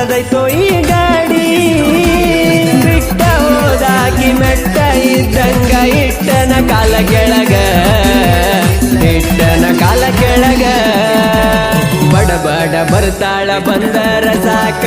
ಏನದೈತೋ ಈ ಗಾಡಿ ಬಿಟ್ಟ ಹೋದಾಕಿ ಮೆಟ್ಟ ಇದ್ದಂಗ ಇಟ್ಟನ ಕಾಲ ಕೆಳಗ ಇಟ್ಟನ ಕಾಲ ಕೆಳಗ ಬಡ ಬಡ ಬರ್ತಾಳ ಬಂದರ ಸಾಕ